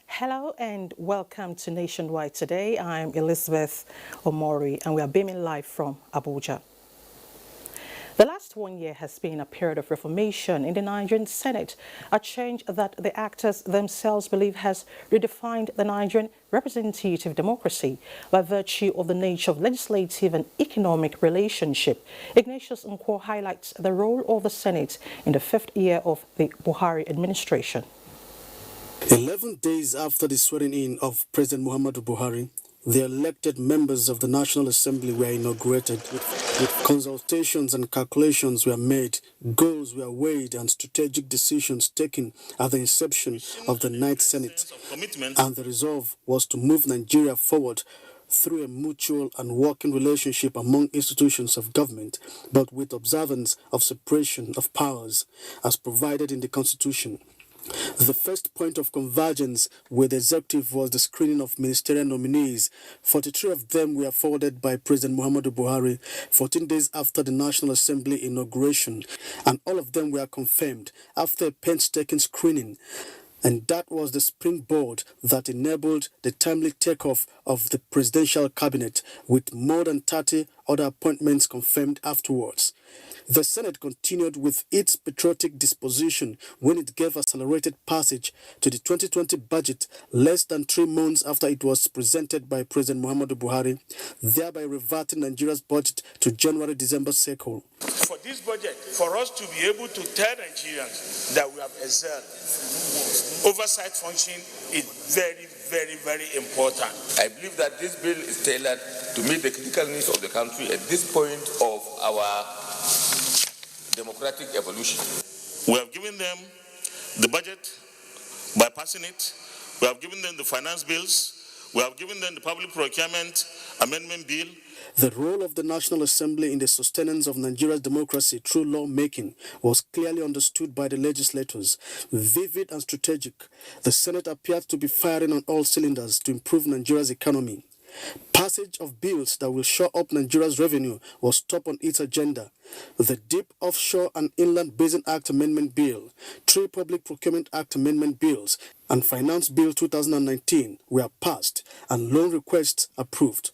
Hello and welcome to Nationwide Today. I'm Elizabeth Omori and we are beaming live from Abuja. The last 1 year has been a period of reformation in the Nigerian Senate, a change that the actors themselves believe has redefined the Nigerian representative democracy by virtue of the nature of legislative and economic relationship. Ignatius Nkwo highlights the role of the Senate in the 5th year of the Buhari administration. 11 days after the swearing-in of President Muhammadu Buhari, the elected members of the National Assembly were inaugurated. With consultations and calculations were made, goals were weighed and strategic decisions taken at the inception of the 9th Senate. And the resolve was to move Nigeria forward through a mutual and working relationship among institutions of government, but with observance of separation of powers as provided in the Constitution. The first point of convergence with the executive was the screening of ministerial nominees. 43 of them were forwarded by President Muhammadu Buhari 14 days after the National Assembly inauguration, and all of them were confirmed after a painstaking screening. And that was the springboard that enabled the timely takeoff of the presidential cabinet, with more than 30 other appointments confirmed afterwards. The Senate continued with its patriotic disposition when it gave accelerated passage to the 2020 budget less than 3 months after it was presented by President Muhammadu Buhari, thereby reverting Nigeria's budget to January-December cycle. For this budget, for us to be able to tell Nigerians that we have excelled, oversight function is very, very, very important. I believe that this bill is tailored to meet the critical needs of the country at this point of our democratic evolution. We have given them the budget by passing it. We have given them the finance bills. We have given them the public procurement amendment bill. The role of the National Assembly in the sustenance of Nigeria's democracy through lawmaking was clearly understood by the legislators. Vivid and strategic, the Senate appeared to be firing on all cylinders to improve Nigeria's economy. Passage of bills that will shore up Nigeria's revenue was top on its agenda. The Deep Offshore and Inland Basin Act Amendment Bill, 3 Public Procurement Act Amendment Bills, and Finance Bill 2019 were passed and loan requests approved.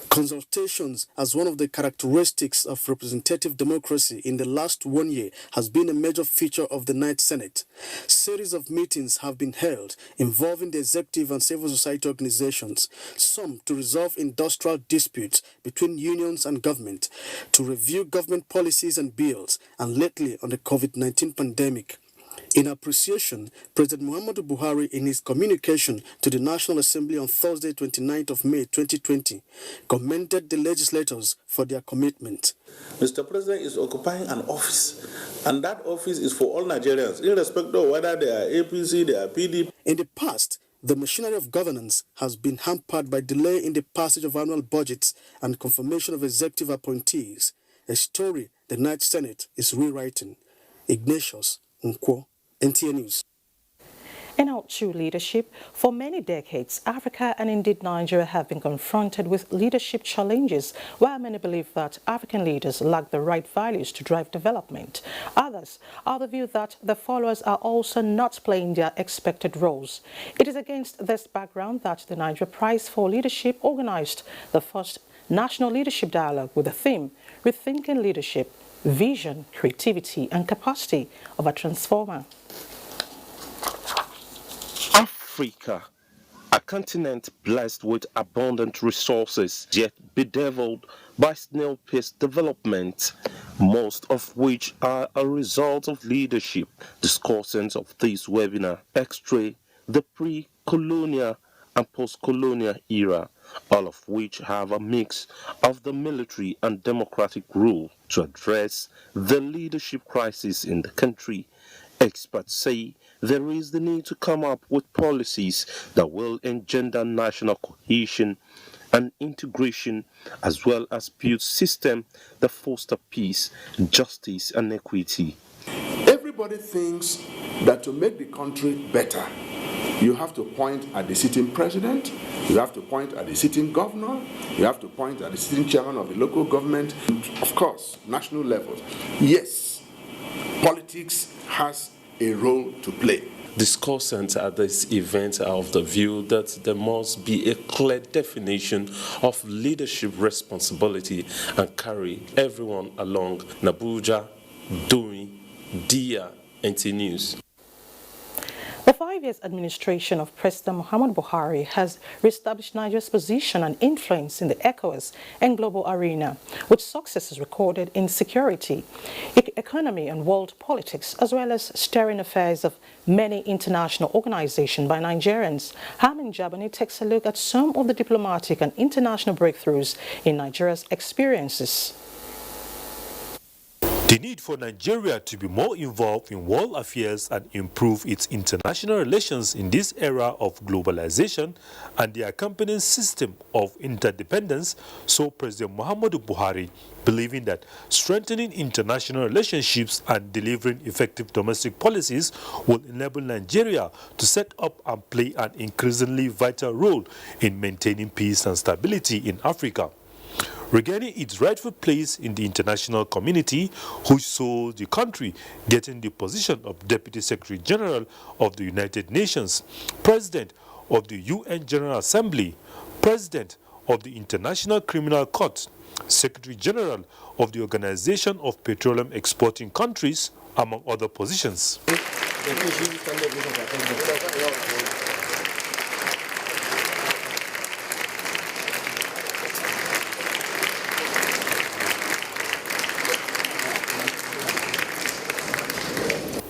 Consultations, as one of the characteristics of representative democracy in the last 1 year, has been a major feature of the 9th Senate. Series of meetings have been held involving the executive and civil society organizations, some to resolve industrial disputes between unions and government, to review government policies and bills, and lately on the COVID-19 pandemic. In appreciation, President Muhammadu Buhari, in his communication to the National Assembly on Thursday, 29th of May 2020, commended the legislators for their commitment. Mr. President is occupying an office, and that office is for all Nigerians, irrespective of whether they are APC, they are PDP. In the past, the machinery of governance has been hampered by delay in the passage of annual budgets and confirmation of executive appointees, a story the 9th Senate is rewriting. Ignatius Nkwo, NTA News. In our true leadership, for many decades, Africa and indeed Nigeria have been confronted with leadership challenges, while many believe that African leaders lack the right values to drive development. Others are the view that the followers are also not playing their expected roles. It is against this background that the Nigeria Prize for Leadership organized the first National Leadership Dialogue with the theme, Rethinking Leadership, Vision, Creativity and Capacity of a Transformer. Africa, a continent blessed with abundant resources, yet bedeviled by snail-paced development, most of which are a result of leadership. Discussants of this webinar x-ray the colonial and post-colonial era, all of which have a mix of the military and democratic rule to address the leadership crisis in the country. Experts say there is the need to come up with policies that will engender national cohesion and integration, as well as build systems that foster peace, justice, and equity. Everybody thinks that to make the country better, you have to point at the sitting president, you have to point at the sitting governor, you have to point at the sitting chairman of the local government, and of course, national level. Yes, politics has a role to play. Discussants at this event are of the view that there must be a clear definition of leadership responsibility and carry everyone along. Nabuja, Dumi, Dia, NT News. The 5 years administration of President Muhammadu Buhari has reestablished Nigeria's position and influence in the ECOWAS and global arena, with successes recorded in security, economy and world politics, as well as steering affairs of many international organizations by Nigerians. Harman Jabani takes a look at some of the diplomatic and international breakthroughs in Nigeria's experiences. The need for Nigeria to be more involved in world affairs and improve its international relations in this era of globalization and the accompanying system of interdependence, saw President Muhammadu Buhari, believing that strengthening international relationships and delivering effective domestic policies will enable Nigeria to set up and play an increasingly vital role in maintaining peace and stability in Africa. Regarding its rightful place in the international community, which saw the country getting the position of Deputy Secretary General of the United Nations, President of the UN General Assembly, President of the International Criminal Court, Secretary General of the Organization of Petroleum Exporting Countries, among other positions.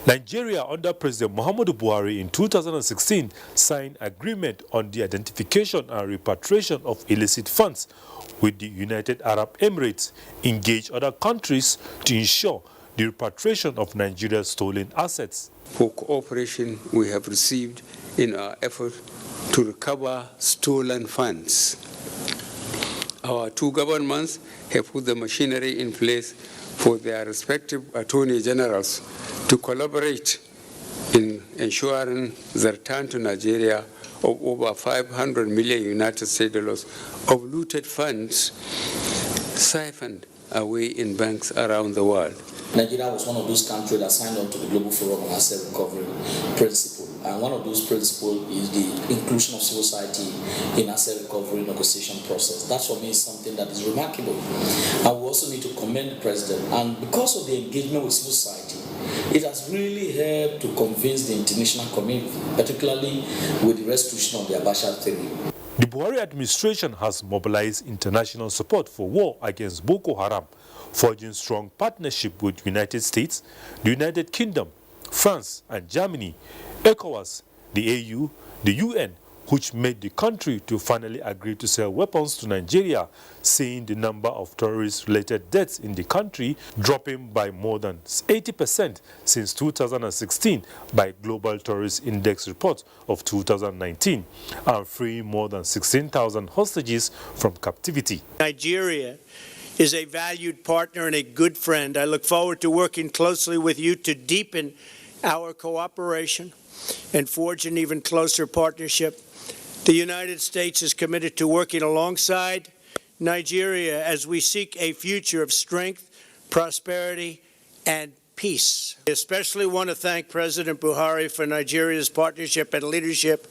Nigeria, under President Muhammadu Buhari in 2016, signed agreement on the identification and repatriation of illicit funds with the United Arab Emirates, engage other countries to ensure the repatriation of Nigeria's stolen assets. For cooperation we have received in our effort to recover stolen funds. Our two governments have put the machinery in place for their respective attorney generals to collaborate in ensuring the return to Nigeria of over 500 million United States dollars of looted funds siphoned away in banks around the world. Nigeria was one of those countries that signed on to the Global Forum on Asset Recovery principle. And one of those principles is the inclusion of civil society in asset recovery negotiation process. That for me is something that is remarkable. And we also need to commend the President. And because of the engagement with civil society, it has really helped to convince the international community, particularly with the restitution of the Abacha theory. The Buhari administration has mobilized international support for war against Boko Haram, forging strong partnership with the United States, the United Kingdom, France and Germany, ECOWAS, the AU, the UN, which made the country to finally agree to sell weapons to Nigeria, seeing the number of terrorist-related deaths in the country dropping by more than 80% since 2016 by Global Terrorist Index report of 2019, and freeing more than 16,000 hostages from captivity. Nigeria is a valued partner and a good friend. I look forward to working closely with you to deepen our cooperation and forge an even closer partnership. The United States is committed to working alongside Nigeria as we seek a future of strength, prosperity, and peace. I especially want to thank President Buhari for Nigeria's partnership and leadership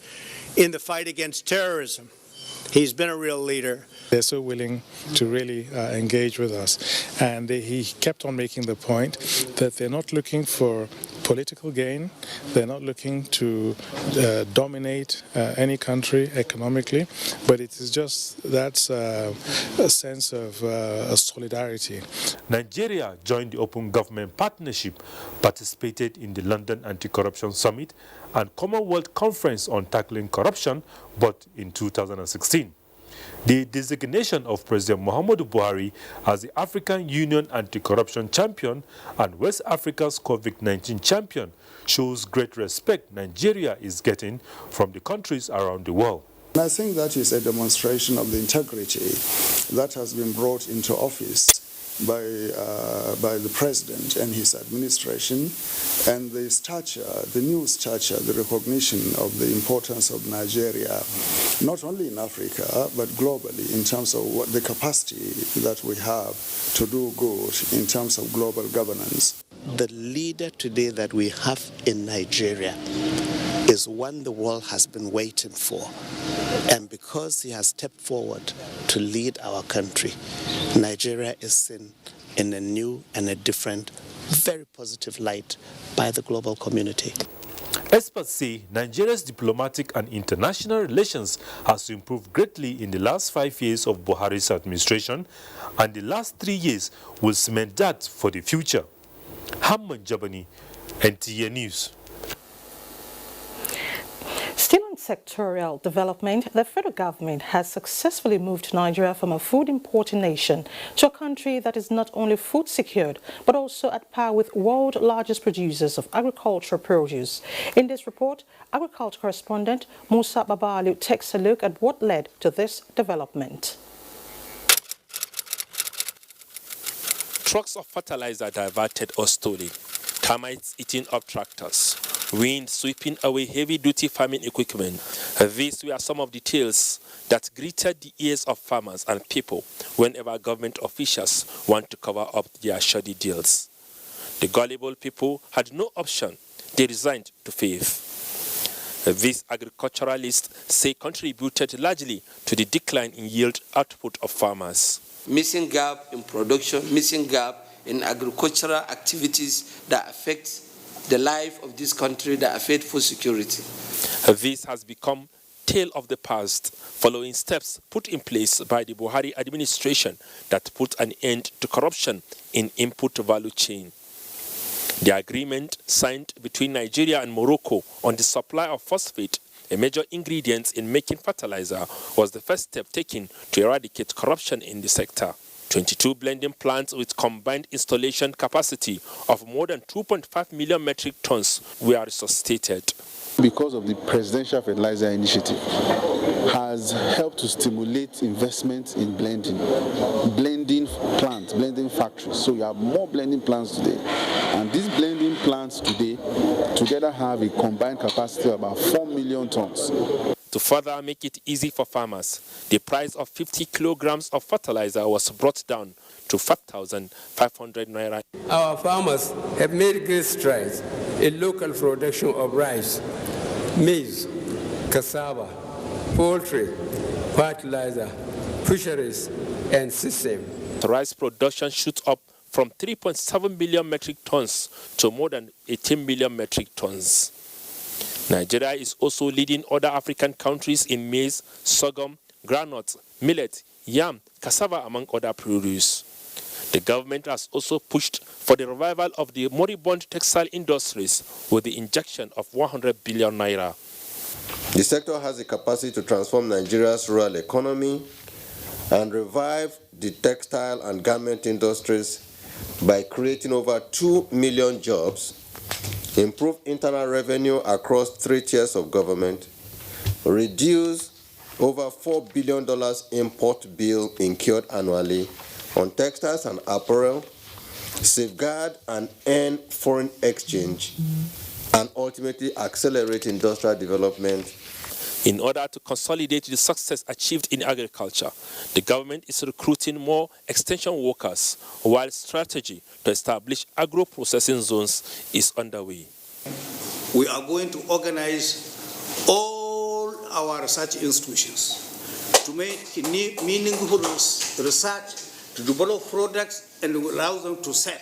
in the fight against terrorism. He's been a real leader. They're so willing to really engage with us. And he kept on making the point that they're not looking for political gain. They're not looking to dominate any country economically, but it is just that's a sense of solidarity. Nigeria joined the Open Government Partnership, participated in the London Anti-Corruption Summit and Commonwealth Conference on Tackling Corruption, but in 2016. The designation of President Muhammadu Buhari as the African Union Anti-Corruption Champion and West Africa's COVID-19 Champion shows great respect Nigeria is getting from the countries around the world. I think that is a demonstration of the integrity that has been brought into office by the President and his administration, and the stature, the new stature, the recognition of the importance of Nigeria, not only in Africa, but globally, in terms of what the capacity that we have to do good in terms of global governance. The leader today that we have in Nigeria is one the world has been waiting for. And because he has stepped forward to lead our country, Nigeria is seen in a new and a different, very positive light by the global community. Experts say Nigeria's diplomatic and international relations has improved greatly in the last 5 years of Buhari's administration, and the last 3 years will cement that for the future. Hamman Jabani, NTA News. Still on sectorial development, the federal government has successfully moved Nigeria from a food importing nation to a country that is not only food secured, but also at par with world's largest producers of agricultural produce. In this report, agriculture correspondent Musa Babalu takes a look at what led to this development. Trucks of fertilizer diverted or stolen, termites eating up tractors, wind sweeping away heavy-duty farming equipment. These were some of the tales that greeted the ears of farmers and people whenever government officials want to cover up their shoddy deals. The gullible people had no option. They resigned to faith. These agriculturalists say contributed largely to the decline in yield output of farmers. Missing gap in production, missing gap in agricultural activities that affect the life of this country, that affect food security. This has become tale of the past following steps put in place by the Buhari administration that put an end to corruption in input value chain. The agreement signed between Nigeria and Morocco on the supply of phosphate, a major ingredient in making fertilizer, was the first step taken to eradicate corruption in the sector. 22 blending plants with combined installation capacity of more than 2.5 million metric tons were resuscitated. Because of the Presidential Fertilizer Initiative, has helped to stimulate investment in blending plants, blending factories. So you have more blending plants today. And these blending plants today together have a combined capacity of about 4 million tons. To further make it easy for farmers, the price of 50 kilograms of fertilizer was brought down to 5,500 naira. Our farmers have made great strides in local production of rice, maize, cassava, poultry, fertilizer, fisheries, and system. The rice production shoots up from 3.7 million metric tons to more than 18 million metric tons. Nigeria is also leading other African countries in maize, sorghum, groundnuts, millet, yam, cassava, among other produce. The government has also pushed for the revival of the moribund textile industries with the injection of 100 billion naira. The sector has the capacity to transform Nigeria's rural economy and revive the textile and garment industries by creating over 2 million jobs, improve internal revenue across 3 tiers of government, reduce over $4 billion import bill incurred annually on textiles and apparel, safeguard and earn foreign exchange, and ultimately accelerate industrial development. In order to consolidate the success achieved in agriculture, the government is recruiting more extension workers, while strategy to establish agro-processing zones is underway. We are going to organize all our research institutions to make meaningful research, to develop products and allow them to sell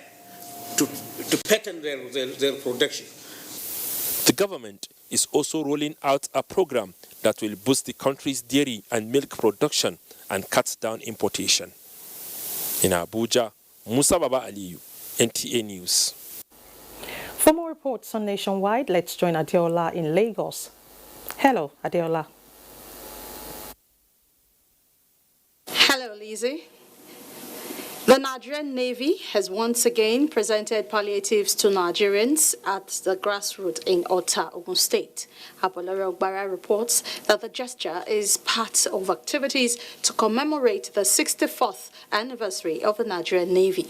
to patent their production. The government is also rolling out a program that will boost the country's dairy and milk production and cut down importation. In Abuja, Musa Baba Aliyu, NTA News. For more reports on Nationwide, let's join Adeola in Lagos. Hello, Adeola. Hello, Lizzie. The Nigerian Navy has once again presented palliatives to Nigerians at the grassroots in Ota, Ogun State. Abolore Ogbara reports that the gesture is part of activities to commemorate the 64th anniversary of the Nigerian Navy.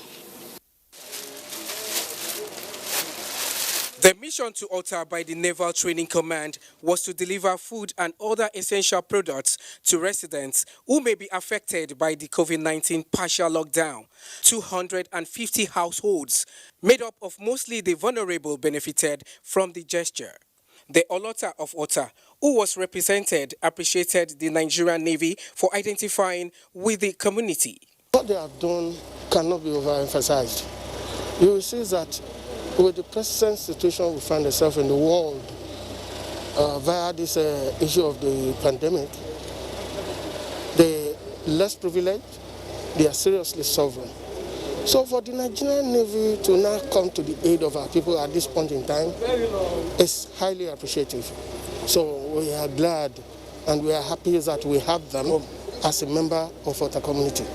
The mission to Ota by the Naval Training Command was to deliver food and other essential products to residents who may be affected by the COVID-19 partial lockdown. 250 households, made up of mostly the vulnerable, benefited from the gesture. The Olota of Ota, who was represented, appreciated the Nigerian Navy for identifying with the community. What they have done cannot be overemphasized. You will see that with the present situation we find ourselves in the world via this issue of the pandemic, the less privileged, they are seriously suffering. So for the Nigerian Navy to now come to the aid of our people at this point in time is highly appreciative. So we are glad and we are happy that we have them as a member of our community.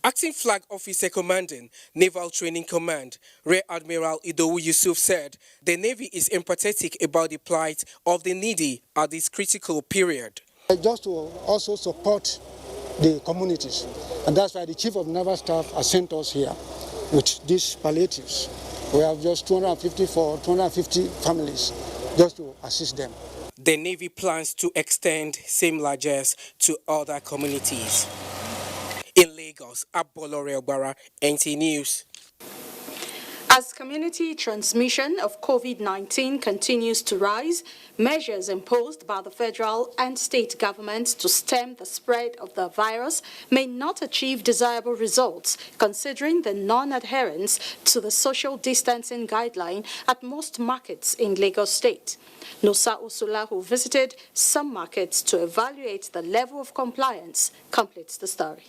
Acting Flag Officer Commanding Naval Training Command, Rear Admiral Idowu Yusuf said the Navy is empathetic about the plight of the needy at this critical period. Just to also support the communities, and that's why the Chief of Naval Staff has sent us here with these palliatives. We have just 250 families just to assist them. The Navy plans to extend same largesse to other communities. In Lagos, Abolore Ogbara, NTA News. As community transmission of COVID-19 continues to rise, measures imposed by the federal and state governments to stem the spread of the virus may not achieve desirable results, considering the non-adherence to the social distancing guideline at most markets in Lagos State. Nosa Usula, who visited some markets to evaluate the level of compliance, completes the story.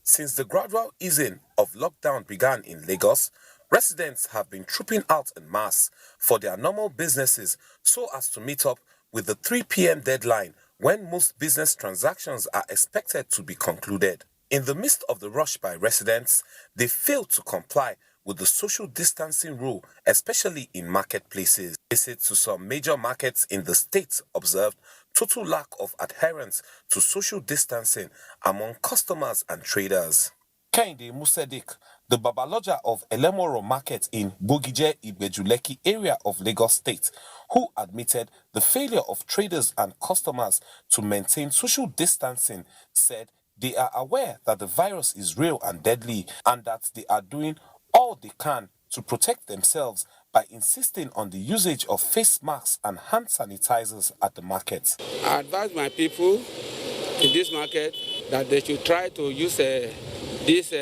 Since the gradual easing of lockdown began in Lagos, residents have been trooping out en masse for their normal businesses so as to meet up with the 3 p.m. deadline when most business transactions are expected to be concluded. In the midst of the rush by residents, they failed to comply with the social distancing rule, especially in marketplaces. Visits to some major markets in the state observed total lack of adherence to social distancing among customers and traders. Kehinde Musedik, the Babaloja of Elemoro Market in Bogije Ibejuleki area of Lagos State, who admitted the failure of traders and customers to maintain social distancing, said they are aware that the virus is real and deadly and that they are doing all they can to protect themselves by insisting on the usage of face masks and hand sanitizers at the market. I advise my people in this market that they should try to use this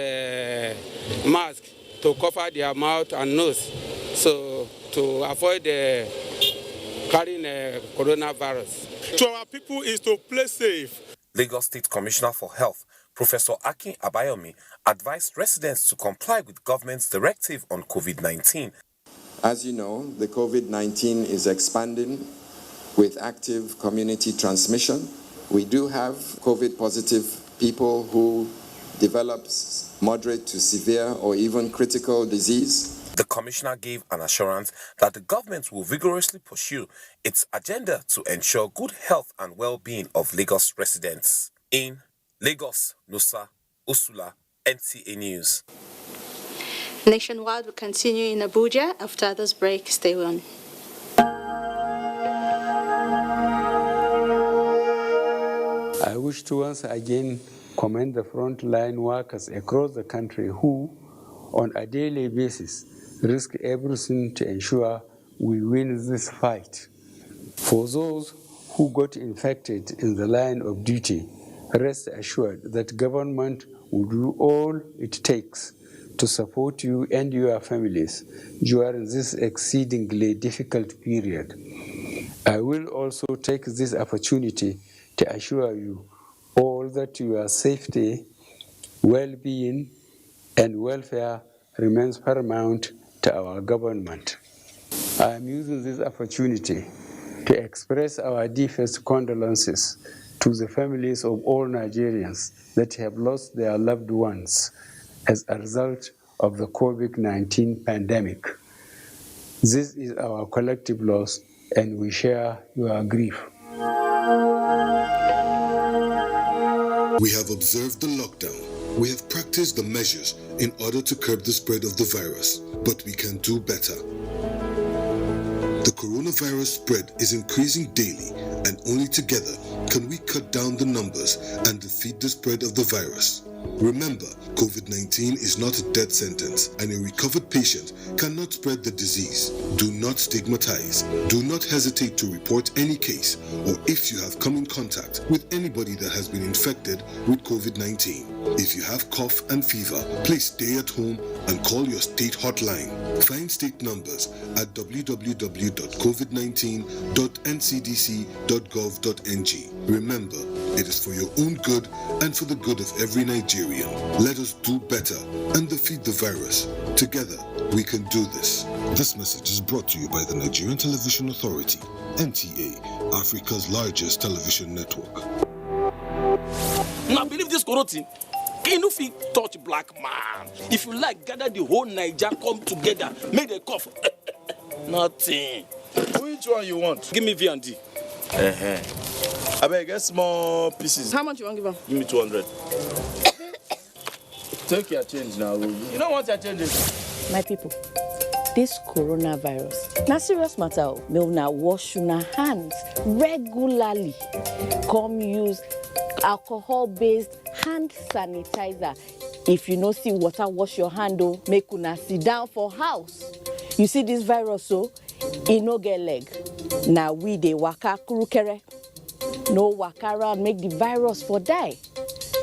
mask to cover their mouth and nose, so to avoid carrying coronavirus. To our people is to play safe. Lagos State Commissioner for Health, Professor Akin Abayomi, advised residents to comply with government's directive on COVID-19. As you know, the COVID-19 is expanding with active community transmission. We do have COVID-positive people who develop moderate to severe or even critical disease. The commissioner gave an assurance that the government will vigorously pursue its agenda to ensure good health and well-being of Lagos residents. In Lagos, Nosa Usula, NTA News. Nationwide will continue in Abuja after this break. Stay on. I wish to once again commend the frontline workers across the country who, on a daily basis, risk everything to ensure we win this fight. For those who got infected in the line of duty, rest assured that government will do all it takes to support you and your families during this exceedingly difficult period. I will also take this opportunity to assure you all that your safety, well-being, and welfare remains paramount to our government. I am using this opportunity to express our deepest condolences to the families of all Nigerians that have lost their loved ones as a result of the COVID-19 pandemic. This is our collective loss, and we share your grief. We have observed the lockdown. We have practiced the measures in order to curb the spread of the virus, but we can do better. The coronavirus spread is increasing daily, and only together can we cut down the numbers and defeat the spread of the virus. Remember, COVID-19 is not a death sentence, and a recovered patient cannot spread the disease. Do not stigmatize. Do not hesitate to report any case, or if you have come in contact with anybody that has been infected with COVID-19. If you have cough and fever, please stay at home and call your state hotline. Find state numbers at www.covid19.ncdc.gov.ng. Remember, it is for your own good and for the good of every Nigerian. Let us do better and defeat the virus. Together, we can do this. This message is brought to you by the Nigerian Television Authority, NTA, Africa's largest television network. Now believe this corrupting. If you touch black man, if you like, gather the whole Niger, come together, make the cough. Nothing. Which one you want? Give me V&D. I beg, get small pieces. How much you want to give her? Give me 200. Take your change now. You don't want your changes. My people, this coronavirus, na serious matter. May una wash una hands regularly. Come use alcohol-based hand sanitizer. If you no see water, wash your hand. Make una sit down for house. You see this virus, so it no get leg. Now we dey waka kurukere. No waka around, make the virus for die.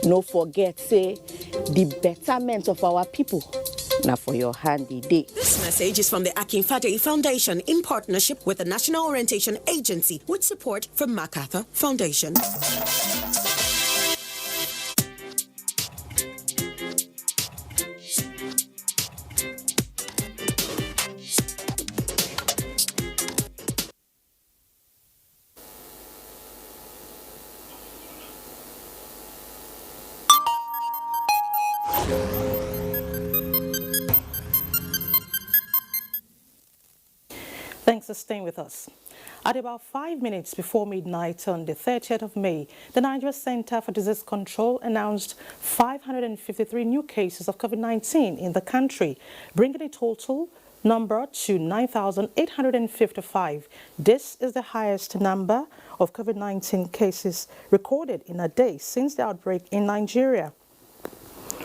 No forget, say, the betterment of our people. Now for your handy day. This message is from the Akinfade Foundation in partnership with the National Orientation Agency with support from MacArthur Foundation. Thanks for staying with us. At about 5 minutes before midnight on the 30th of May, the Nigeria Center for Disease Control announced 553 new cases of COVID-19 in the country, bringing the total number to 9,855. This is the highest number of COVID-19 cases recorded in a day since the outbreak in Nigeria.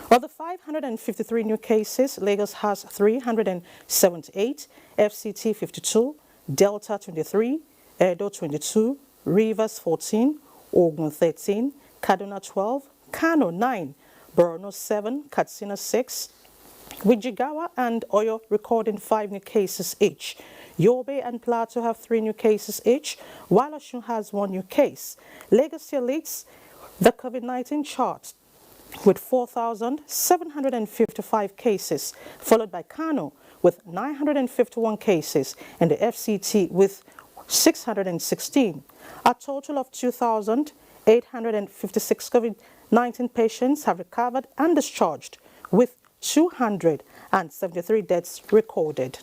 Of the 553 new cases, Lagos has 378, FCT 52, Delta 23, Edo 22, Rivers 14, Ogun 13, Kaduna 12, Kano 9, Borno 7, Katsina 6, with Jigawa and Oyo recording 5 new cases each. Yobe and Plateau have 3 new cases each, while Osun has 1 new case. Lagos still leads the COVID-19 chart with 4,755 cases, followed by Kano with 951 cases and the FCT with 616. A total of 2,856 COVID-19 patients have recovered and discharged, with 273 deaths recorded.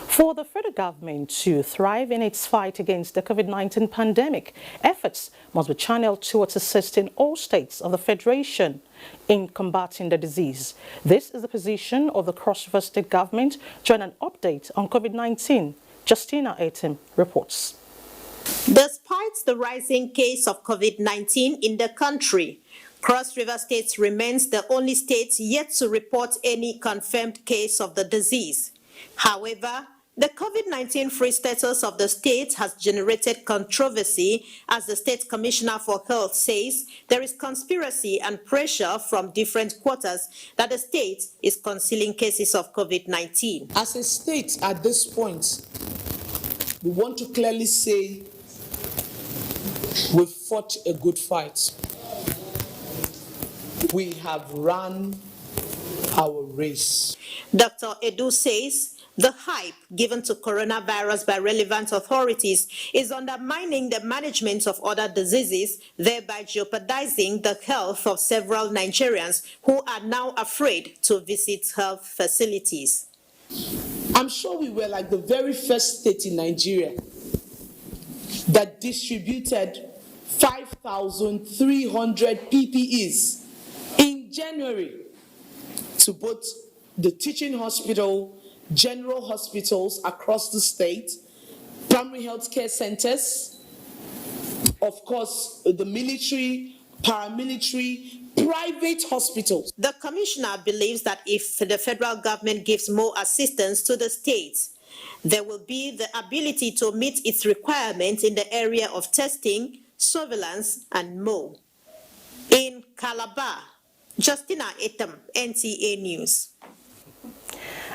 For the federal government to thrive in its fight against the COVID-19 pandemic, efforts must be channeled towards assisting all states of the Federation in combating the disease. This is the position of the Cross River State government during an update on COVID-19. Justina Etim reports. Despite the rising case of COVID-19 in the country, Cross River State remains the only state yet to report any confirmed case of the disease. However, The COVID-19 free status of the state has generated controversy as the State Commissioner for Health says there is conspiracy and pressure from different quarters that the state is concealing cases of COVID-19. As a state at this point, we want to clearly say we've fought a good fight. We have run our race. Dr. Edu says the hype given to coronavirus by relevant authorities is undermining the management of other diseases, thereby jeopardizing the health of several Nigerians who are now afraid to visit health facilities. I'm sure we were like the very first state in Nigeria that distributed 5,300 PPEs in January to both the teaching hospital, general hospitals across the state, primary health care centers, of course, the military, paramilitary, private hospitals. The commissioner believes that if the federal government gives more assistance to the states, there will be the ability to meet its requirements in the area of testing, surveillance, and more. In Calabar, Justina Etam, NTA News.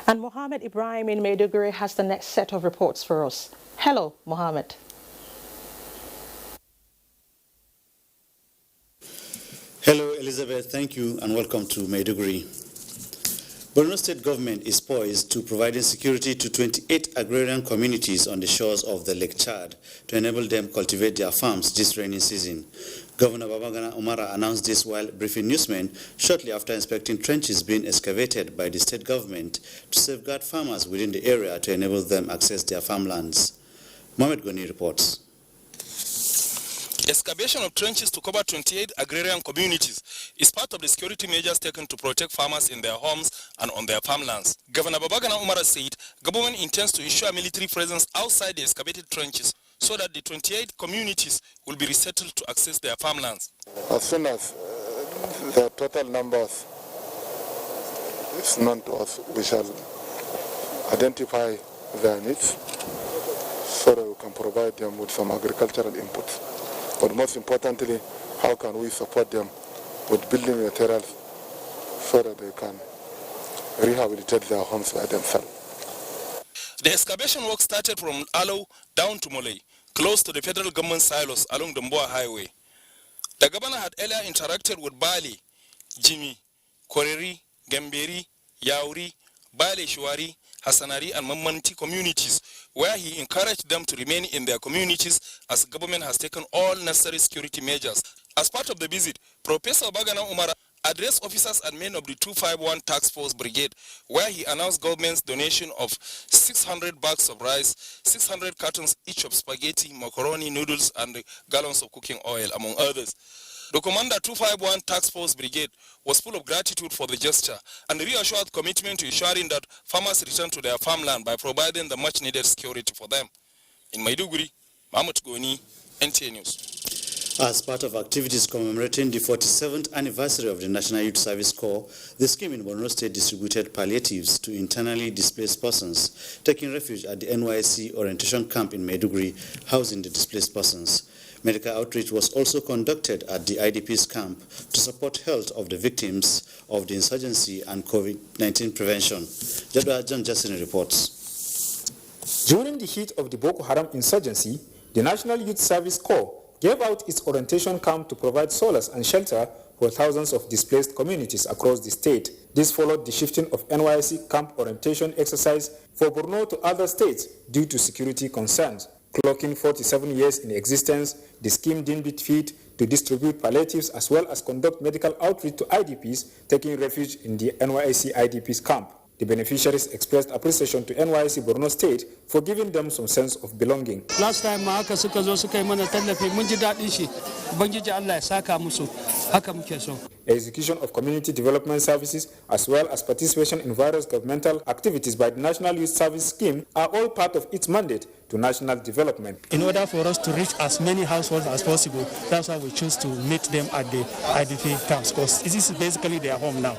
And Mohammed Ibrahim in Maiduguri has the next set of reports for us. Hello, Mohammed. Hello, Elizabeth. Thank you and welcome to Maiduguri. Borno State government is poised to provide security to 28 agrarian communities on the shores of the Lake Chad to enable them cultivate their farms this rainy season. Governor Babagana Umara announced this while briefing newsmen shortly after inspecting trenches being excavated by the state government to safeguard farmers within the area to enable them access their farmlands. Mohamed Goni reports. Excavation of trenches to cover 28 agrarian communities is part of the security measures taken to protect farmers in their homes and on their farmlands. Governor Babagana Umara said government intends to ensure military presence outside the excavated trenches so that the 28 communities will be resettled to access their farmlands. As soon as the total numbers is known to us, we shall identify their needs so that we can provide them with some agricultural inputs. But most importantly, how can we support them with building materials so that they can rehabilitate their homes by themselves. The excavation work started from Alo down to Molei, close to the federal government silos along the Mboa Highway. The governor had earlier interacted with Bali, Jimmy, Koreri, Gamberi, Yauri, Bale Shuari, Hassanari and Mamanti communities, where he encouraged them to remain in their communities as government has taken all necessary security measures. As part of the visit, Professor Babagana Umara addressed officers and men of the 251 Task Force Brigade, where he announced government's donation of 600 bags of rice, 600 cartons each of spaghetti, macaroni, noodles, and gallons of cooking oil, among others. The Commander 251 Task Force Brigade was full of gratitude for the gesture and reassured commitment to ensuring that farmers return to their farmland by providing the much-needed security for them. In Maiduguri, Mahmoud Goni, NTA News. As part of activities commemorating the 47th anniversary of the National Youth Service Corps, the scheme in Borno State distributed palliatives to internally displaced persons taking refuge at the NYSC orientation camp in Maiduguri, housing the displaced persons. Medical outreach was also conducted at the IDP's camp to support health of the victims of the insurgency and COVID-19 prevention. Jadwa John Justin reports. During the heat of the Boko Haram insurgency, the National Youth Service Corps gave out its orientation camp to provide solace and shelter for thousands of displaced communities across the state. This followed the shifting of NYSC camp orientation exercise for Borno to other states due to security concerns. Clocking 47 years in existence, the scheme deemed it fit to distribute palliatives as well as conduct medical outreach to IDPs taking refuge in the NYSC IDPs camp. The beneficiaries expressed appreciation to NYSC Borno State for giving them some sense of belonging. Last time haka suka zo suka yi mana tallafi mun ji dadin shi. Ubangiji Allah ya saka musu. Haka muke so. Execution of community development services as well as participation in various governmental activities by the National Youth Service Scheme are all part of its mandate to national development. In order for us to reach as many households as possible, that's why we choose to meet them at the IDP camps, because this is basically their home now.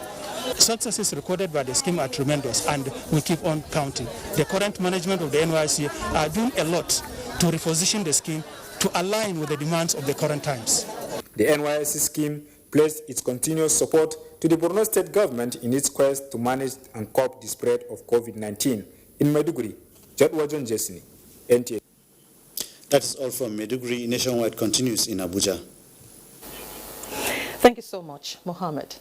Successes recorded by the scheme are tremendous, and we keep on counting. The current management of the NYSC are doing a lot to reposition the scheme to align with the demands of the current times. The NYSC scheme pledged its continuous support to the Borno State government in its quest to manage and curb the spread of COVID-19. In Maiduguri, Jadwajon Jesni, NTA. That is all from Maiduguri. Nationwide continues in Abuja. Thank you so much, Mohammed.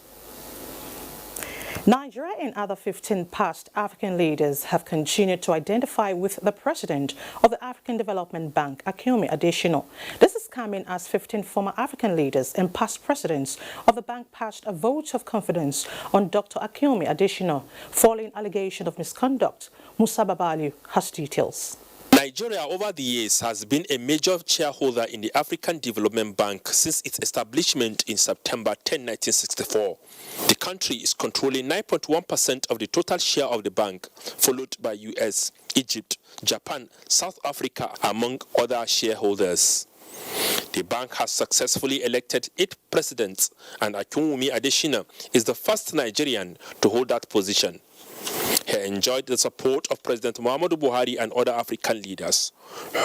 Nigeria and other 15 past African leaders have continued to identify with the president of the African Development Bank, Akinwumi Adesina. This is coming as 15 former African leaders and past presidents of the bank passed a vote of confidence on Dr. Akinwumi Adesina following allegation of misconduct. Musa Babaliu has details. Nigeria over the years has been a major shareholder in the African Development Bank since its establishment in September 10, 1964. The country is controlling 9.1% of the total share of the bank, followed by US, Egypt, Japan, South Africa, among other shareholders. The bank has successfully elected 8 presidents, and Akinwumi Adesina is the first Nigerian to hold that position. He enjoyed the support of President Muhammadu Buhari and other African leaders,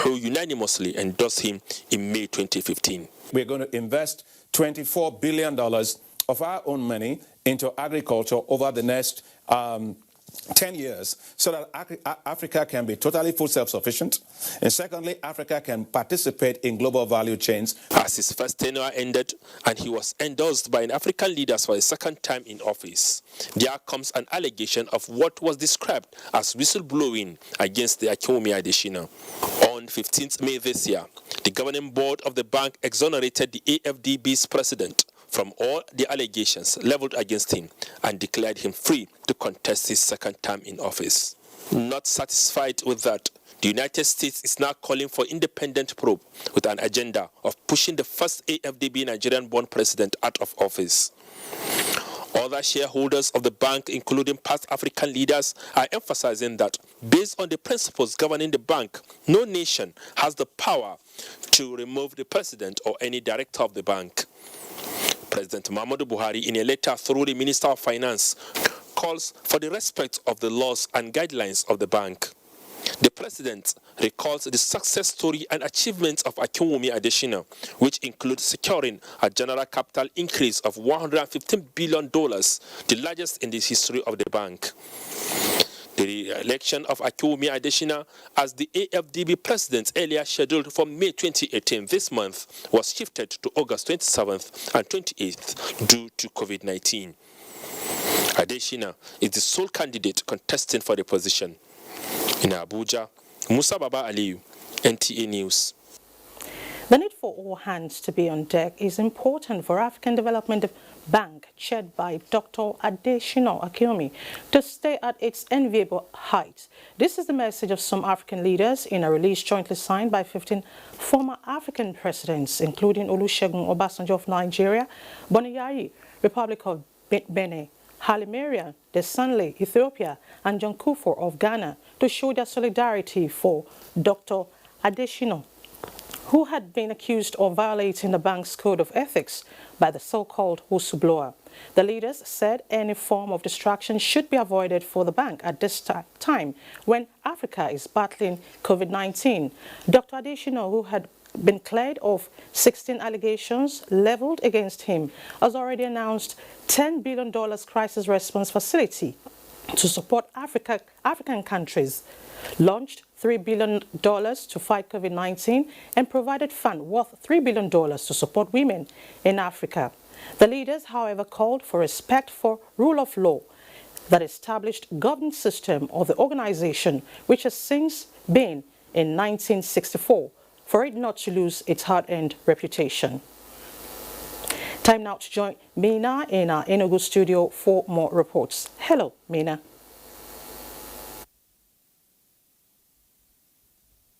who unanimously endorsed him in May 2015. We're going to invest $24 billion of our own money into agriculture over the next 10 years so that Africa can be totally food self-sufficient. And secondly, Africa can participate in global value chains. As his first tenure ended and he was endorsed by an African leaders for a second time in office, there comes an allegation of what was described as whistleblowing against the Akinwumi Adesina. On 15th May this year, the governing board of the bank exonerated the AFDB's president from all the allegations leveled against him and declared him free to contest his second term in office. Not satisfied with that, the United States is now calling for independent probe with an agenda of pushing the first AFDB Nigerian-born president out of office. Other shareholders of the bank, including past African leaders, are emphasizing that based on the principles governing the bank, no nation has the power to remove the president or any director of the bank. President Muhammadu Buhari, in a letter through the Minister of Finance, calls for the respect of the laws and guidelines of the bank. The president recalls the success story and achievements of Akinwumi Adesina, which include securing a general capital increase of $115 billion, the largest in the history of the bank. The election of Akinwumi Adesina as the AFDB president, earlier scheduled for May 2018 this month, was shifted to August 27th and 28th due to COVID-19. Adesina is the sole candidate contesting for the position. In Abuja, Musa Baba Aliyu, NTA News. The need for all hands to be on deck is important for African Development Bank, chaired by Dr. Adesina Akinwumi, to stay at its enviable height. This is the message of some African leaders in a release jointly signed by 15 former African presidents, including Olusegun Obasanjo of Nigeria, Boni Yayi, Republic of Benin, Haile Mariam Desalegn, Ethiopia, and John Kufuor of Ghana, to show their solidarity for Dr. Adesina, who had been accused of violating the bank's code of ethics by the so-called whistleblower. The leaders said any form of distraction should be avoided for the bank at this time when Africa is battling COVID-19. Dr. Adesina, who had been cleared of 16 allegations leveled against him, has already announced $10 billion crisis response facility to support African countries, launched $3 billion to fight COVID-19, and provided fund worth $3 billion to support women in Africa. The leaders, however, called for respect for rule of law, that established governance system of the organization, which has since been in 1964, for it not to lose its hard-earned reputation. Time now to join Mina in our Enugu studio for more reports. Hello, Mina.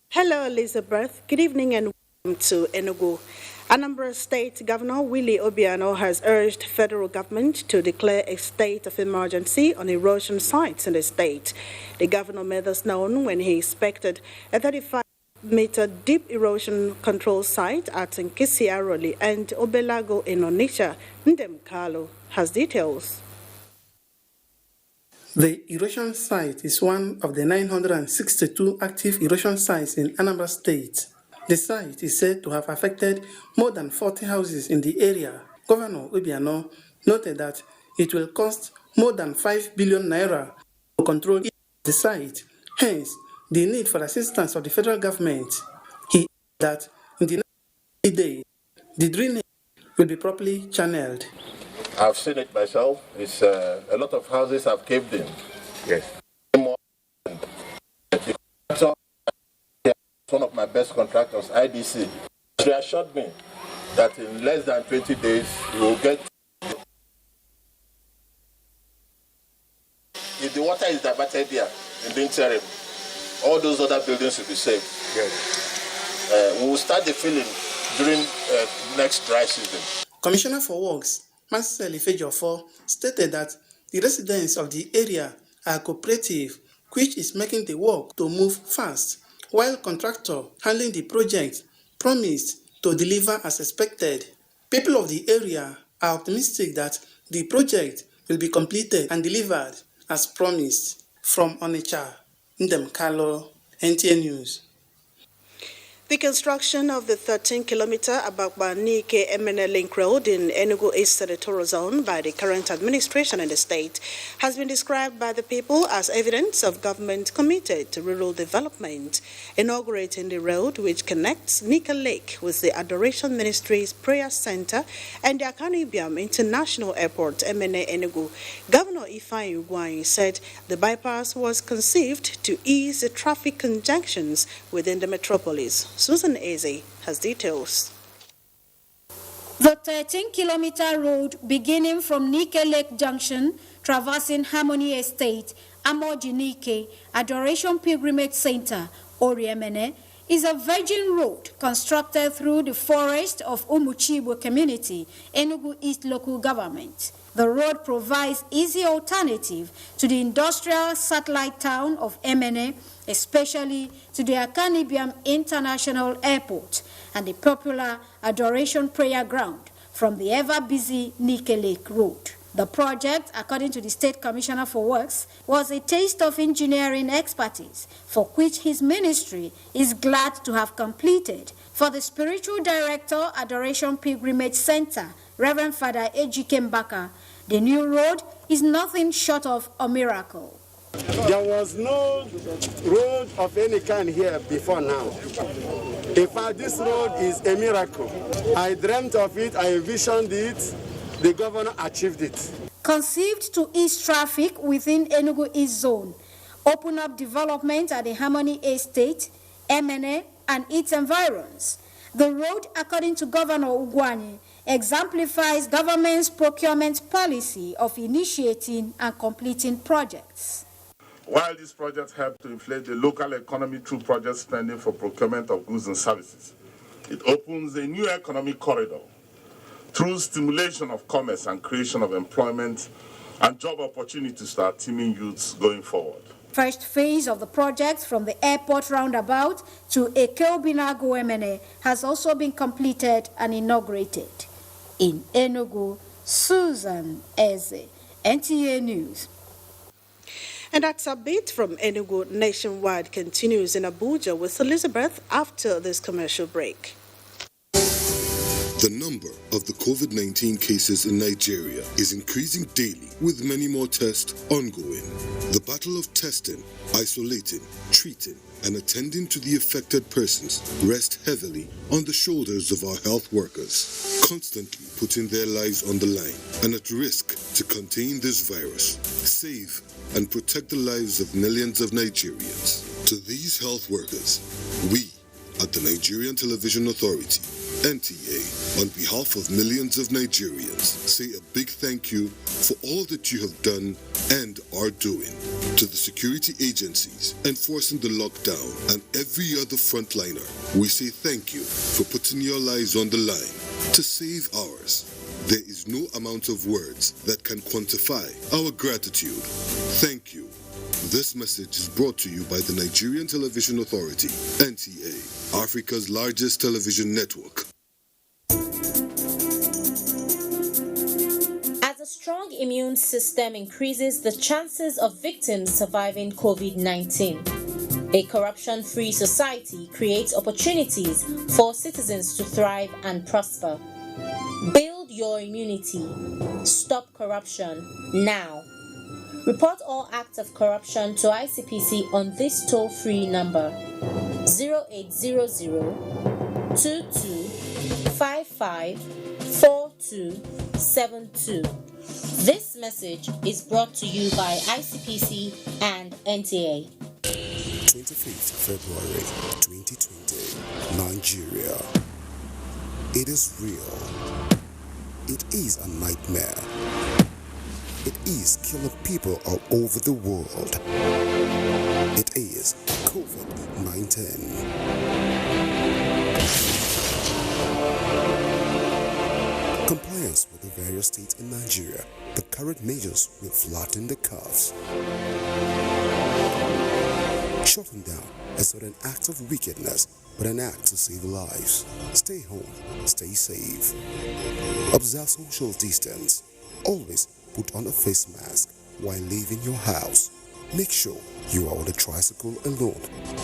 Hello, Elizabeth. Good evening and welcome to Enugu. Anambra State Governor Willie Obiano has urged federal government to declare a state of emergency on erosion sites in the state. The governor made this known when he inspected a 35-meter deep erosion control site at Nkisiaroli and Obelago in Onitsha. Ndem Kalu has details. The erosion site is one of the 962 active erosion sites in Anambra State. The site is said to have affected more than 40 houses in the area. Governor Obiano noted that it will cost more than 5 billion naira to control the site, hence the need for assistance of the federal government. He added that in the next days, the drainage will be properly channeled. I've seen it myself. It's a lot of houses have caved in. Yes. One of my best contractors, IDC, she assured me that in less than 20 days we will get. If the water is diverted here in the interim, all those other buildings will be saved. Yes. We will start the filling during next dry season. Commissioner for Works, Marcel Ifejiofor, stated that the residents of the area are cooperative, which is making the work to move fast, while contractor handling the project promised to deliver as expected. People of the area are optimistic that the project will be completed and delivered as promised. From Onitsha, Ndem Kalo, NTA News. The construction of the 13-kilometer Abakba-Nike-Emene Link Road in Enugu East Senatorial Zone by the current administration in the state has been described by the people as evidence of government committed to rural development. Inaugurating the road, which connects Nika Lake with the Adoration Ministry's Prayer Center and the Akanu Ibiam International Airport, Emene Enugu, Governor Ifeanyi Ugwuanyi said the bypass was conceived to ease the traffic conjunctions within the metropolis. Susan Eze has details. The 13-kilometer road beginning from Nike Lake Junction, traversing Harmony Estate, Amoji Nike, Adoration Pilgrimage Center, Oriemene, is a virgin road constructed through the forest of Umuchibo community, Enugu East local government. The road provides easy alternative to the industrial satellite town of Emene, especially to the Akanu Ibiam International Airport and the popular Adoration Prayer Ground from the ever-busy Nike Lake Road. The project, according to the State Commissioner for Works, was a taste of engineering expertise for which his ministry is glad to have completed. For the Spiritual Director, Adoration Pilgrimage Center, Reverend Father Ejike Mbaka, the new road is nothing short of a miracle. There was no road of any kind here before now. In fact, this road is a miracle. I dreamt of it, I envisioned it, the governor achieved it. Conceived to ease traffic within Enugu East Zone, open up development at the Harmony Estate, Emene, and its environs. The road, according to Governor Ugwuanyi, exemplifies government's procurement policy of initiating and completing projects. While these projects help to inflate the local economy through project spending for procurement of goods and services, it opens a new economic corridor through stimulation of commerce and creation of employment and job opportunities to our teeming youths going forward. First phase of the project from the airport roundabout to Ekeobinago Emene has also been completed and inaugurated. In Enugu, Susan Eze, NTA News. And that's a bit from Enugu. Nationwide continues in Abuja with Elizabeth after this commercial break. The number of the COVID-19 cases in Nigeria is increasing daily, with many more tests ongoing. The battle of testing, isolating, treating, and attending to the affected persons rests heavily on the shoulders of our health workers, constantly putting their lives on the line and at risk to contain this virus, save and protect the lives of millions of Nigerians. To these health workers, we at the Nigerian Television Authority, NTA, on behalf of millions of Nigerians, say a big thank you for all that you have done and are doing. To the security agencies enforcing the lockdown and every other frontliner, we say thank you for putting your lives on the line to save ours. There is no amount of words that can quantify our gratitude. Thank you. This message is brought to you by the Nigerian Television Authority, NTA, Africa's largest television network. As a strong immune system increases the chances of victims surviving COVID-19. A corruption-free society creates opportunities for citizens to thrive and prosper. Build your immunity. Stop corruption now. Report all acts of corruption to ICPC on this toll-free number 0800 2255 4272. This message is brought to you by ICPC and NTA. 25th February 2020, Nigeria. It is real. It is a nightmare. It is killing people all over the world. It is COVID-19. Compliance with the various states in Nigeria, the current measures will flatten the curves. Shutting down is not an act of wickedness, but an act to save lives. Stay home, stay safe. Observe social distance. Always put on a face mask while leaving your house. Make sure you are on a tricycle alone.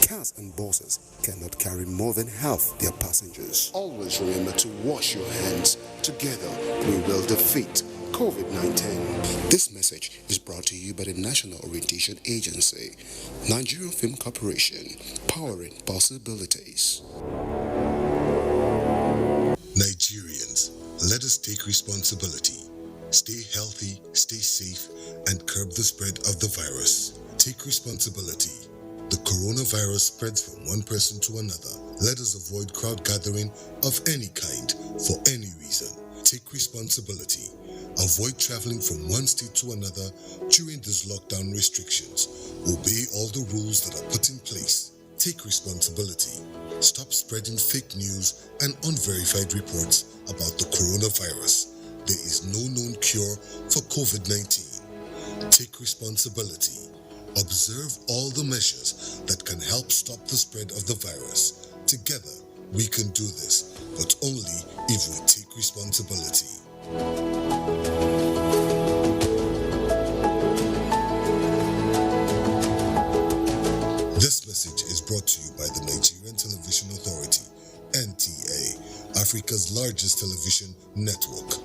Cars and buses cannot carry more than half their passengers. Always remember to wash your hands. Together, we will defeat COVID-19. This message is brought to you by the National Orientation Agency, Nigerian Film Corporation, powering possibilities. Nigerians, let us take responsibility. Stay healthy, stay safe, and curb the spread of the virus. Take responsibility. The coronavirus spreads from one person to another. Let us avoid crowd gathering of any kind for any reason. Take responsibility. Avoid traveling from one state to another during these lockdown restrictions. Obey all the rules that are put in place. Take responsibility. Stop spreading fake news and unverified reports about the coronavirus. There is no known cure for COVID-19. Take responsibility. Observe all the measures that can help stop the spread of the virus. Together, we can do this, but only if we take responsibility. This message is brought to you by the Nigerian Television Authority, NTA, Africa's largest television network.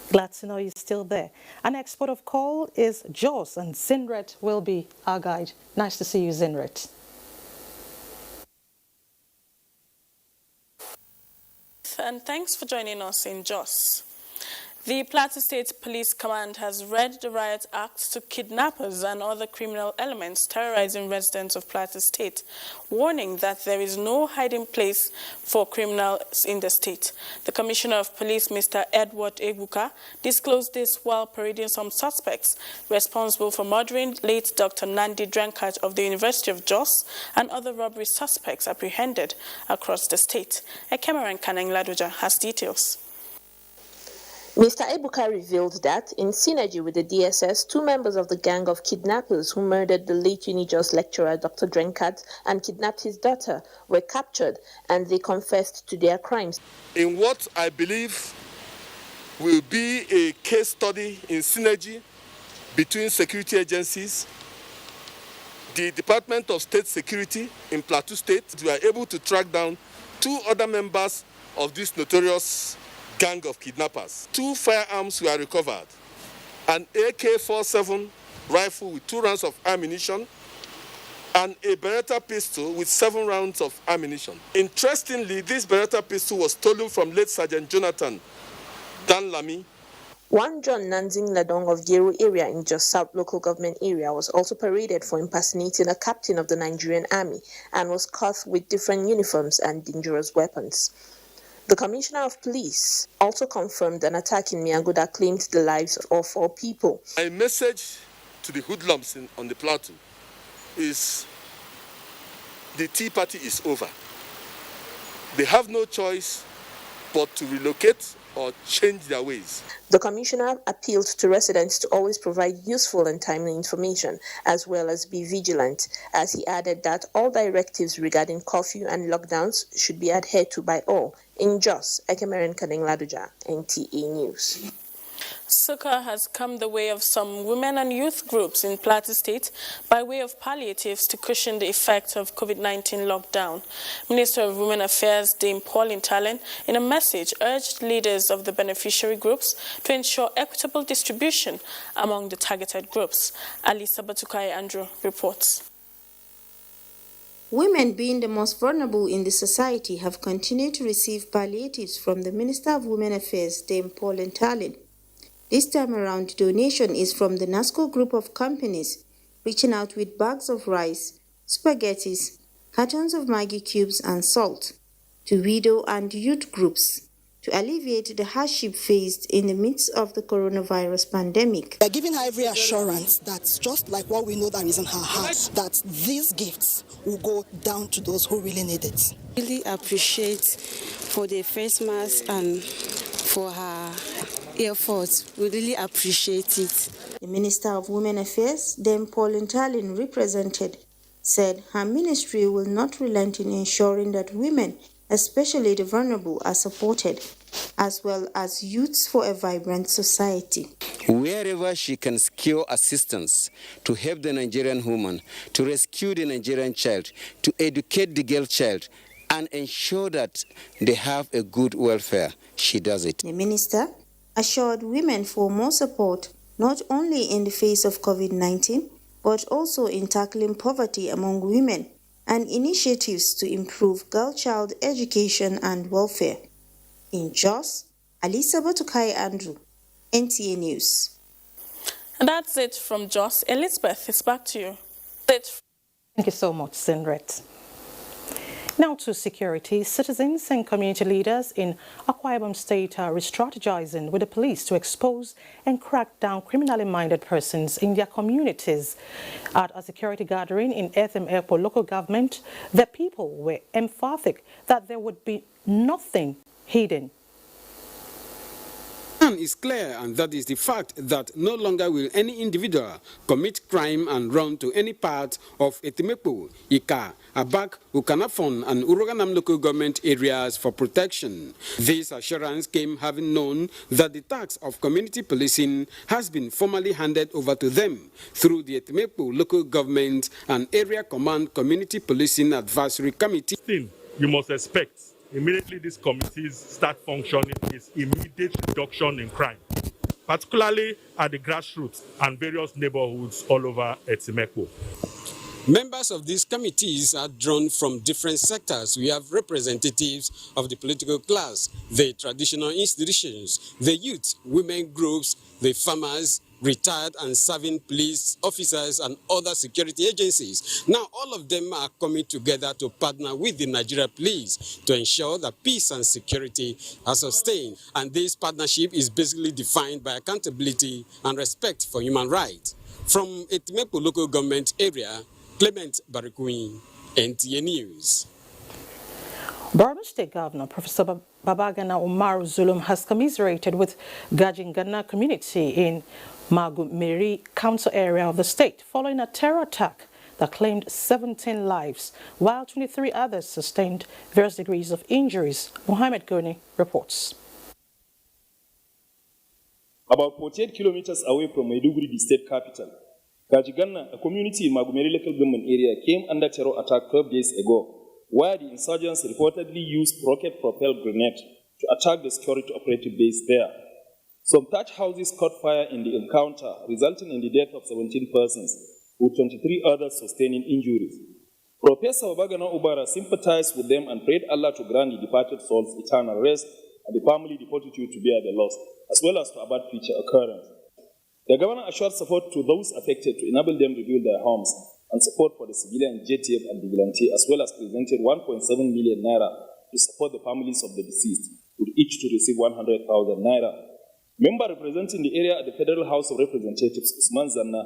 Glad to know you're still there. Our next port of call is Jos, and Zinret will be our guide. Nice to see you, Zinret. And thanks for joining us in Jos. The Plateau State Police Command has read the Riot Act to kidnappers and other criminal elements terrorizing residents of Plateau State, warning that there is no hiding place for criminals in the state. The Commissioner of Police, Mr. Edward Ebuka, disclosed this while parading some suspects responsible for murdering late Dr. Nandi Drenkat of the University of Jos and other robbery suspects apprehended across the state. Ekemaran Kaneng Ladoja has details. Mr. Ebuka revealed that, in synergy with the DSS, 2 members of the gang of kidnappers who murdered the late UniJos lecturer Dr. Drenkat and kidnapped his daughter were captured, and they confessed to their crimes. In what I believe will be a case study in synergy between security agencies, the Department of State Security in Plateau State, we are able to track down 2 other members of this notorious gang of kidnappers. 2 firearms were recovered, an AK-47 rifle with 2 rounds of ammunition, and a Beretta pistol with 7 rounds of ammunition. Interestingly, this Beretta pistol was stolen from late Sergeant Jonathan Danlami. One John Nanzing Ladong of Gero area in Jos South local government area was also paraded for impersonating a captain of the Nigerian Army and was caught with different uniforms and dangerous weapons. The Commissioner of Police also confirmed an attack in Miagoda claimed the lives of 4 people. A message to the hoodlums on the plateau is the Tea Party is over. They have no choice but to relocate or change their ways. The commissioner appealed to residents to always provide useful and timely information, as well as be vigilant, as he added that all directives regarding curfew and lockdowns should be adhered to by all. In Jos, Ekemeren Kaneng Laduja, NTA News. Succor has come the way of some women and youth groups in Plateau State by way of palliatives to cushion the effects of COVID-19 lockdown. Minister of Women Affairs Dame Pauline Talen, in a message, urged leaders of the beneficiary groups to ensure equitable distribution among the targeted groups. Alisa Batukai Andrew reports. Women, being the most vulnerable in the society, have continued to receive palliatives from the Minister of Women Affairs, Dame Pauline Talen. This time around, the donation is from the NASCO group of companies, reaching out with bags of rice, spaghettis, cartons of Maggi cubes and salt to widow and youth groups to alleviate the hardship faced in the midst of the coronavirus pandemic. They're giving her every assurance that just like what we know that is in her heart, that these gifts will go down to those who really need it. Really appreciate for the face mask and for her efforts. We really appreciate it. The Minister of Women Affairs, Dame Pauline Talen, represented, said her ministry will not relent in ensuring that women, especially the vulnerable, are supported, as well as youths for a vibrant society. Wherever she can secure assistance to help the Nigerian woman, to rescue the Nigerian child, to educate the girl child, and ensure that they have a good welfare, she does it. The minister assured women for more support, not only in the face of COVID-19, but also in tackling poverty among women and initiatives to improve girl-child education and welfare. In Jos, Alisa Batukai Andrew, NTA News. And that's it from Jos. Elizabeth, it's back to you. Thank you so much, Sindret. Now to security. Citizens and community leaders in Akwa Ibom State are re-strategizing with the police to expose and crack down criminally minded persons in their communities. At a security gathering in Ethim Airport local government, the people were emphatic that there would be nothing hidden. Is clear, and that is the fact that no longer will any individual commit crime and run to any part of Etimepo, Ika, Abak, Ukanafon, and Uroganam local government areas for protection. This assurance came having known that the task of community policing has been formally handed over to them through the Etimepo local government and area command community policing advisory committee. You must expect immediately these committees start functioning is immediate reduction in crime, particularly at the grassroots and various neighborhoods all over Etimepo. Members of these committees are drawn from different sectors. We have representatives of the political class, the traditional institutions, the youth, women groups, the farmers, retired and serving police officers and other security agencies. Now, all of them are coming together to partner with the Nigeria police to ensure that peace and security are sustained. And this partnership is basically defined by accountability and respect for human rights. From Etimepo local government area, Clement Barikui, NTA News. Borno State Governor Professor Babagana Umar Zulum has commiserated with Gajingana community in Magumeri Council area of the state following a terror attack that claimed 17 lives, while 23 others sustained various degrees of injuries. Mohamed Goni reports. About 48 kilometers away from Maiduguri, the state capital, Gajigana, a community in Magumeri local government area, came under terror attack 12 days ago, where the insurgents reportedly used rocket-propelled grenades to attack the security operative base there. Some thatch houses caught fire in the encounter, resulting in the death of 17 persons, with 23 others sustaining injuries. Professor Babagana Ubara sympathized with them and prayed Allah to grant the departed souls eternal rest and the family the fortitude to bear the loss, as well as to avert future occurrence. The governor assured support to those affected to enable them to rebuild their homes and support for the civilian JTF and vigilante, as well as presented 1.7 million naira to support the families of the deceased, with each to receive 100,000 naira. Member representing the area at the Federal House of Representatives, Usman Zanna,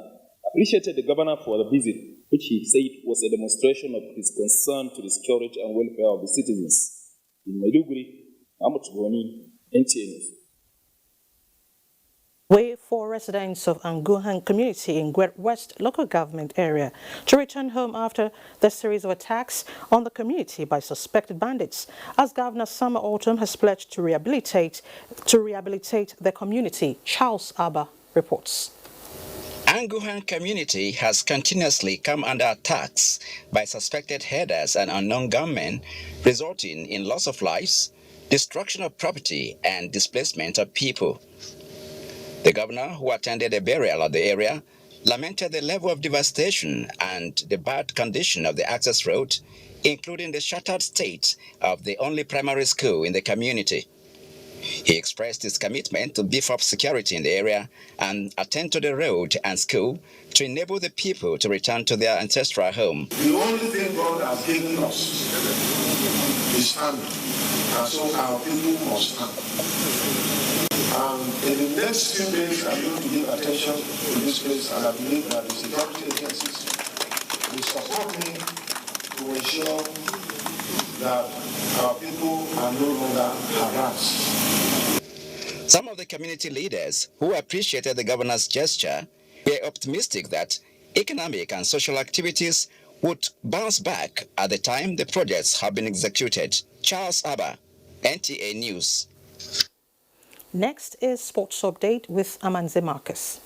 appreciated the governor for the visit, which he said was a demonstration of his concern to the security and welfare of the citizens. In Maiduguri, Ahmed Goni, NTA News. way for residents of Anguhan community in Gwet West local government area to return home after the series of attacks on the community by suspected bandits, as Governor Summer Autumn has pledged to rehabilitate the community. Charles Abba reports. Anguhan community has continuously come under attacks by suspected herders and unknown gunmen, resulting in loss of lives, destruction of property, and displacement of people. The governor, who attended a burial of the area, lamented the level of devastation and the bad condition of the access road, including the shattered state of the only primary school in the community. He expressed his commitment to beef up security in the area and attend to the road and school to enable the people to return to their ancestral home. The only thing God has given us is family, and so our people must stand. In the next few days, I'm going to give attention to this place, and I believe that the security agencies will support me to ensure that our people are no longer harassed. Some of the community leaders who appreciated the governor's gesture were optimistic that economic and social activities would bounce back at the time the projects have been executed. Charles Abba, NTA News. Next is Sports Update with Amanze Marcus.